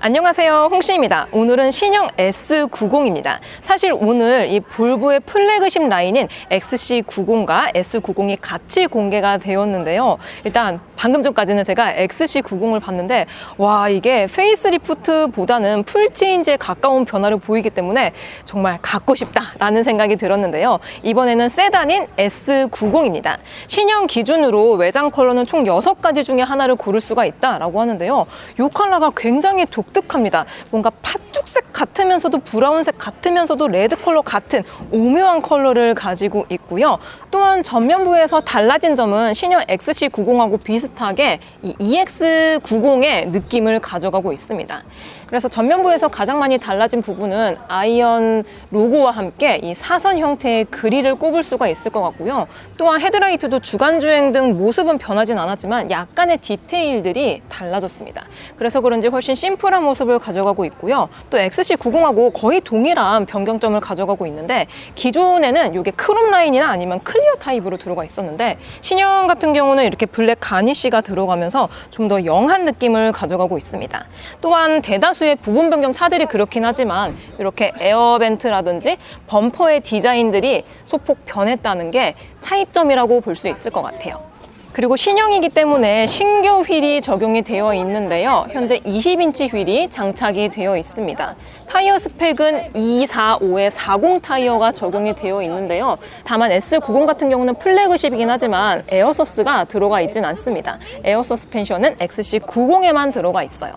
안녕하세요, 홍씨입니다. 오늘은 신형 S90입니다. 사실 오늘 이 볼보의 플래그십 라인인 XC90과 S90이 같이 공개가 되었는데요. 일단 방금 전까지는 제가 XC90을 봤는데 와, 이게 페이스리프트보다는 풀체인지에 가까운 변화를 보이기 때문에 정말 갖고 싶다라는 생각이 들었는데요. 이번에는 세단인 S90입니다. 신형 기준으로 외장 컬러는 총 6가지 중에 하나를 고를 수가 있다라고 하는데요. 이 컬러가 굉장히 독특합니다. 뭔가 팥죽색 같으면서도 브라운색 같으면서도 레드 컬러 같은 오묘한 컬러를 가지고 있고요. 또한 전면부에서 달라진 점은 신형 XC90하고 비슷하게 이 EX90의 느낌을 가져가고 있습니다. 그래서 전면부에서 가장 많이 달라진 부분은 아이언 로고와 함께 이 사선 형태의 그릴을 꼽을 수가 있을 것 같고요. 또한 헤드라이트도 주간주행 등 모습은 변하진 않았지만 약간의 디테일들이 달라졌습니다. 그래서 그런지 훨씬 심플한 모습을 가져가고 있고요. 또 XC90하고 거의 동일한 변경점을 가져가고 있는데 기존에는 이게 크롬 라인이나 아니면 클리어 타입으로 들어가 있었는데 신형 같은 경우는 이렇게 블랙 가니쉬가 들어가면서 좀 더 영한 느낌을 가져가고 있습니다. 또한 대다수의 부분 변경 차들이 그렇긴 하지만 이렇게 에어벤트라든지 범퍼의 디자인들이 소폭 변했다는 게 차이점이라고 볼 수 있을 것 같아요. 그리고 신형이기 때문에 신규 휠이 적용이 되어 있는데요. 현재 20인치 휠이 장착이 되어 있습니다. 타이어 스펙은 245에 40 타이어가 적용이 되어 있는데요. 다만 S90 같은 경우는 플래그십이긴 하지만 에어서스가 들어가 있진 않습니다. 에어 서스펜션은 XC90에만 들어가 있어요.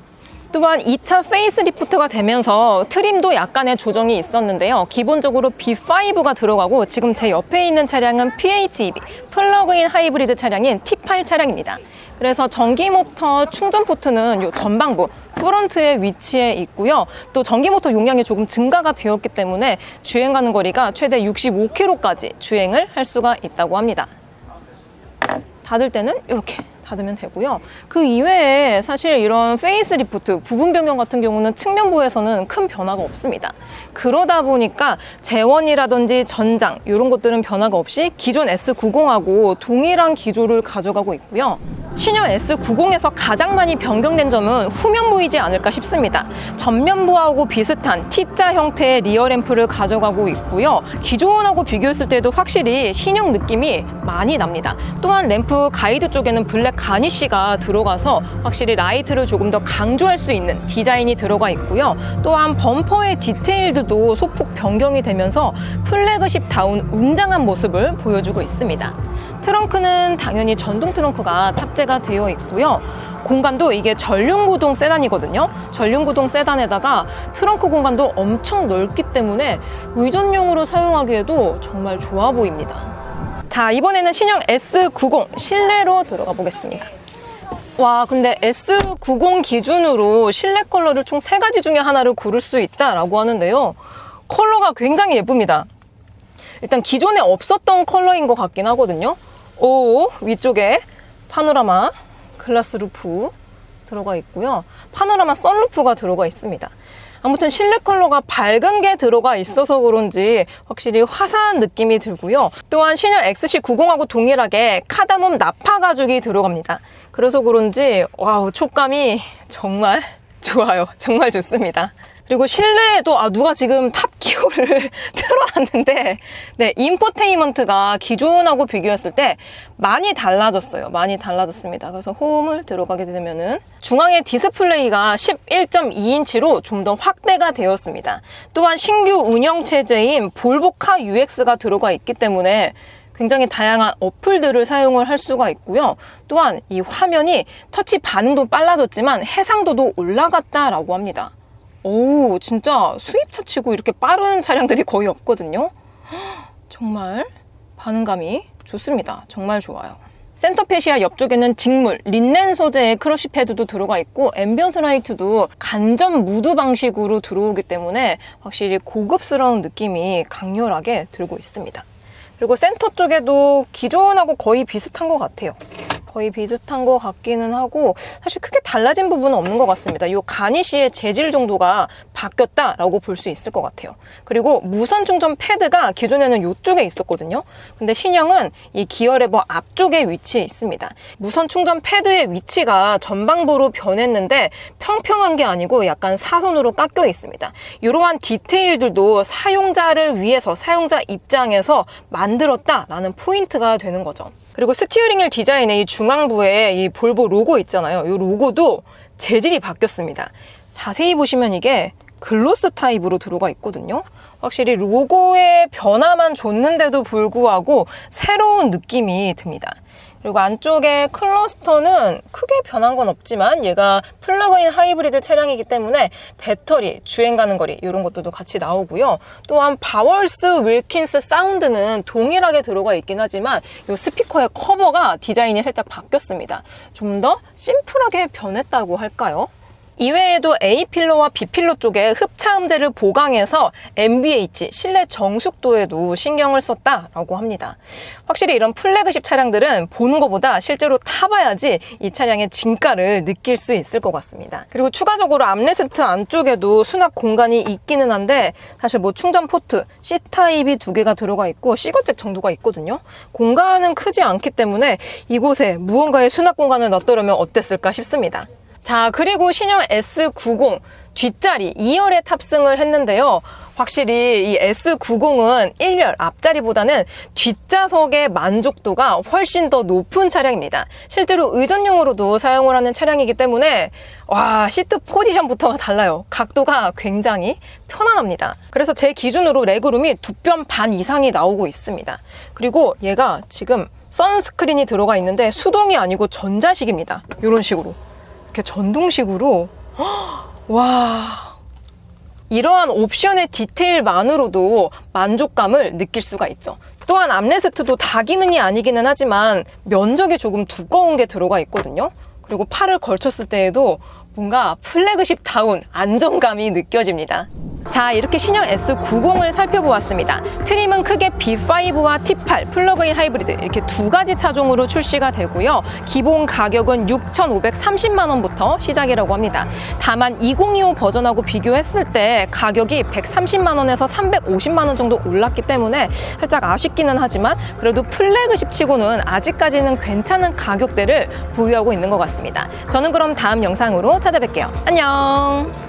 또한 2차 페이스리프트가 되면서 트림도 약간의 조정이 있었는데요. 기본적으로 B5가 들어가고 지금 제 옆에 있는 차량은 PHEV, 플러그인 하이브리드 차량인 T8 차량입니다. 그래서 전기 모터 충전 포트는 이 전방부 프런트에 위치해 있고요. 또 전기 모터 용량이 조금 증가가 되었기 때문에 주행 가는 거리가 최대 65km까지 주행을 할 수가 있다고 합니다. 닫을 때는 이렇게 닫으면 되고요. 그 이외에 사실 이런 페이스리프트, 부분 변경 같은 경우는 측면부에서는 큰 변화가 없습니다. 그러다 보니까 재원이라든지 전장 이런 것들은 변화가 없이 기존 S90하고 동일한 기조를 가져가고 있고요. 신형 S90에서 가장 많이 변경된 점은 후면부이지 않을까 싶습니다. 전면부하고 비슷한 T자 형태의 리어 램프를 가져가고 있고요. 기존하고 비교했을 때도 확실히 신형 느낌이 많이 납니다. 또한 램프 가이드 쪽에는 블랙 가니쉬가 들어가서 확실히 라이트를 조금 더 강조할 수 있는 디자인이 들어가 있고요. 또한 범퍼의 디테일들도 소폭 변경이 되면서 플래그십다운 웅장한 모습을 보여주고 있습니다. 트렁크는 당연히 전동 트렁크가 탑재가 되어 있고요. 공간도 이게 전륜구동 세단이거든요. 전륜구동 세단에다가 트렁크 공간도 엄청 넓기 때문에 의전용으로 사용하기에도 정말 좋아 보입니다. 자, 이번에는 신형 S90 실내로 들어가 보겠습니다. 와, 근데 S90 기준으로 실내 컬러를 총 3가지 중에 하나를 고를 수 있다라고 하는데요. 컬러가 굉장히 예쁩니다. 일단 기존에 없었던 컬러인 것 같긴 하거든요. 위쪽에 파노라마 글라스 루프 들어가 있고요. 파노라마 선루프가 들어가 있습니다. 아무튼 실내 컬러가 밝은 게 들어가 있어서 그런지 확실히 화사한 느낌이 들고요. 또한 신형 XC90하고 동일하게 카다뮴 나파 가죽이 들어갑니다. 그래서 그런지 와우, 촉감이 정말 좋아요. 정말 좋습니다. 그리고 실내에도 누가 지금 탑기어를 틀어놨는데 네, 인포테인먼트가 기존하고 비교했을 때 많이 달라졌어요. 많이 달라졌습니다. 그래서 홈을 들어가게 되면은 중앙에 디스플레이가 11.2인치로 좀 더 확대가 되었습니다. 또한 신규 운영체제인 볼보카 UX가 들어가 있기 때문에 굉장히 다양한 어플들을 사용을 할 수가 있고요. 또한 이 화면이 터치 반응도 빨라졌지만 해상도도 올라갔다라고 합니다. 오, 진짜 수입차 치고 이렇게 빠른 차량들이 거의 없거든요. 정말 반응감이 좋습니다. 정말 좋아요. 센터 페시아 옆쪽에는 직물, 린넨 소재의 크러쉬 패드도 들어가 있고 앰비언트 라이트도 간접 무드 방식으로 들어오기 때문에 확실히 고급스러운 느낌이 강렬하게 들고 있습니다. 그리고 센터 쪽에도 기존하고 거의 비슷한 것 같아요. 거의 비슷한 것 같기는 하고 사실 크게 달라진 부분은 없는 것 같습니다. 이 가니쉬의 재질 정도가 바뀌었다라고 볼 수 있을 것 같아요. 그리고 무선 충전 패드가 기존에는 이쪽에 있었거든요. 근데 신형은 이 기어 레버 앞쪽에 위치해 있습니다. 무선 충전 패드의 위치가 전방부로 변했는데 평평한 게 아니고 약간 사선으로 깎여 있습니다. 이러한 디테일들도 사용자를 위해서, 사용자 입장에서 만들었다라는 포인트가 되는 거죠. 그리고 스티어링 휠 디자인의 이 중앙부에 이 볼보 로고 있잖아요. 이 로고도 재질이 바뀌었습니다. 자세히 보시면 이게 글로스 타입으로 들어가 있거든요. 확실히 로고의 변화만 줬는데도 불구하고 새로운 느낌이 듭니다. 그리고 안쪽에 클러스터는 크게 변한 건 없지만 얘가 플러그인 하이브리드 차량이기 때문에 배터리, 주행 가는 거리 이런 것들도 같이 나오고요. 또한 바월스 윌킨스 사운드는 동일하게 들어가 있긴 하지만 이 스피커의 커버가 디자인이 살짝 바뀌었습니다. 좀 더 심플하게 변했다고 할까요? 이외에도 A필러와 B필러 쪽에 흡차음재를 보강해서 NVH, 실내 정숙도에도 신경을 썼다라고 합니다. 확실히 이런 플래그십 차량들은 보는 것보다 실제로 타봐야지 이 차량의 진가를 느낄 수 있을 것 같습니다. 그리고 추가적으로 암레스트 안쪽에도 수납 공간이 있기는 한데 사실 뭐 충전 포트, C타입이 2개가 들어가 있고 C거잭 정도가 있거든요. 공간은 크지 않기 때문에 이곳에 무언가의 수납 공간을 넣더라면 어땠을까 싶습니다. 자, 그리고 신형 S90 뒷자리 2열에 탑승을 했는데요. 확실히 이 S90은 1열 앞자리보다는 뒷좌석의 만족도가 훨씬 더 높은 차량입니다. 실제로 의전용으로도 사용을 하는 차량이기 때문에 와, 시트 포지션부터가 달라요. 각도가 굉장히 편안합니다. 그래서 제 기준으로 레그룸이 2뼘 반 이상이 나오고 있습니다. 그리고 얘가 지금 선스크린이 들어가 있는데 수동이 아니고 전자식입니다. 이런 식으로. 이렇게 전동식으로 와, 이러한 옵션의 디테일만으로도 만족감을 느낄 수가 있죠. 또한 암레스트도 다기능이 아니기는 하지만 면적이 조금 두꺼운 게 들어가 있거든요. 그리고 팔을 걸쳤을 때에도 뭔가 플래그십다운 안정감이 느껴집니다. 자, 이렇게 신형 S90을 살펴보았습니다. 트림은 크게 B5와 T8 플러그인 하이브리드 이렇게 2가지 차종으로 출시가 되고요. 기본 가격은 6,530만 원부터 시작이라고 합니다. 다만 2025 버전하고 비교했을 때 가격이 130만 원에서 350만 원 정도 올랐기 때문에 살짝 아쉽기는 하지만 그래도 플래그십 치고는 아직까지는 괜찮은 가격대를 보유하고 있는 것 같습니다. 저는 그럼 다음 영상으로 찾아뵐게요. 안녕!